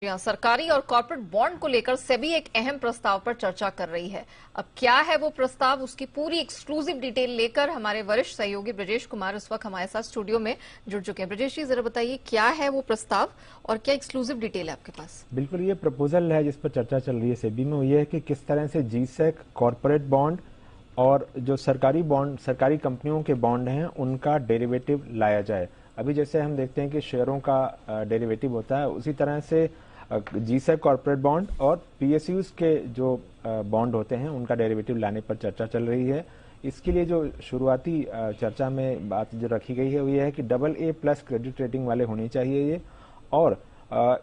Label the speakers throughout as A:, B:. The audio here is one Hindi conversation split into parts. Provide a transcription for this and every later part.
A: यहाँ सरकारी और कॉर्पोरेट बॉन्ड को लेकर सेबी एक अहम प्रस्ताव पर चर्चा कर रही है। अब क्या है वो प्रस्ताव, उसकी पूरी एक्सक्लूसिव डिटेल लेकर हमारे वरिष्ठ सहयोगी ब्रजेश कुमार इस वक्त हमारे साथ स्टूडियो में जुड़ चुके हैं। ब्रजेश जी, जरा बताइए क्या है वो प्रस्ताव और क्या एक्सक्लूसिव डिटेल है आपके पास?
B: बिल्कुल, ये प्रपोजल है जिस पर चर्चा चल रही है सेबी में, वो ये है कि किस तरह से जीसेक, कॉर्पोरेट बॉन्ड और जो सरकारी बॉन्ड, सरकारी कंपनियों के बॉन्ड हैं, उनका डेरिवेटिव लाया जाए। अभी जैसे हम देखते हैं कि शेयरों का डेरिवेटिव होता है, उसी तरह से जीसेक, कॉर्पोरेट बॉन्ड और पीएसयूज के जो बॉन्ड होते हैं, उनका डेरिवेटिव लाने पर चर्चा चल रही है। इसके लिए जो शुरुआती चर्चा में बात जो रखी गई है वो ये है कि AA+ क्रेडिट रेटिंग वाले होने चाहिए ये। और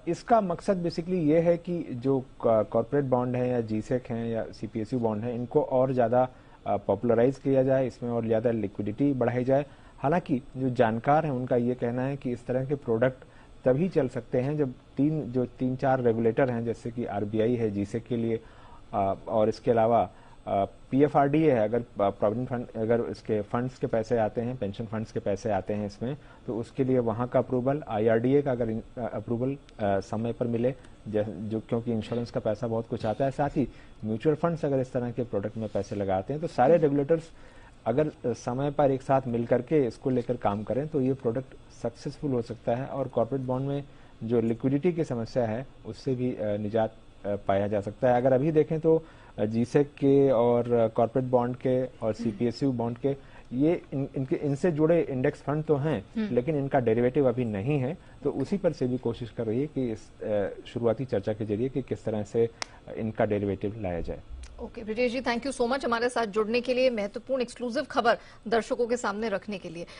B: इसका मकसद बेसिकली ये है कि जो कॉर्पोरेट बॉन्ड है या जीसेक हैं या सीपीएसयू बॉन्ड है, इनको और ज़्यादा पॉपुलराइज किया जाए, इसमें और ज़्यादा लिक्विडिटी बढ़ाई जाए। हालांकि जो जानकार हैं उनका ये कहना है कि इस तरह के प्रोडक्ट तभी चल सकते हैं जब तीन चार रेगुलेटर हैं, जैसे कि आरबीआई है जीसेक के लिए, और इसके अलावा पीएफआरडीए है, अगर प्रोविडेंट फंड, अगर इसके फंड्स के पैसे आते हैं, पेंशन फंड्स के पैसे आते हैं इसमें, तो उसके लिए वहां का अप्रूवल, आईआरडीए का अगर अप्रूवल समय पर मिले, जो क्योंकि इंश्योरेंस का पैसा बहुत कुछ आता है, साथ ही म्यूचुअल फंड्स अगर इस तरह के प्रोडक्ट में पैसे लगाते हैं, तो सारे रेगुलेटर्स अगर समय पर एक साथ मिल करके इसको लेकर काम करें तो ये प्रोडक्ट सक्सेसफुल हो सकता है और कॉर्पोरेट बॉन्ड में जो लिक्विडिटी की समस्या है उससे भी निजात पाया जा सकता है। अगर अभी देखें तो जीसेक के और कॉर्पोरेट बॉन्ड के और सीपीएसयू बॉन्ड के ये इनसे जुड़े इंडेक्स फंड तो हैं, लेकिन इनका डेरिवेटिव अभी नहीं है, तो उसी पर से भी कोशिश कर रही है कि इस शुरुआती चर्चा के जरिए कि किस तरह से इनका डेरिवेटिव लाया जाए।
A: Okay Brajesh ji, thank you so much हमारे साथ जुड़ने के लिए, महत्वपूर्ण एक्सक्लूसिव खबर दर्शकों के सामने रखने के लिए।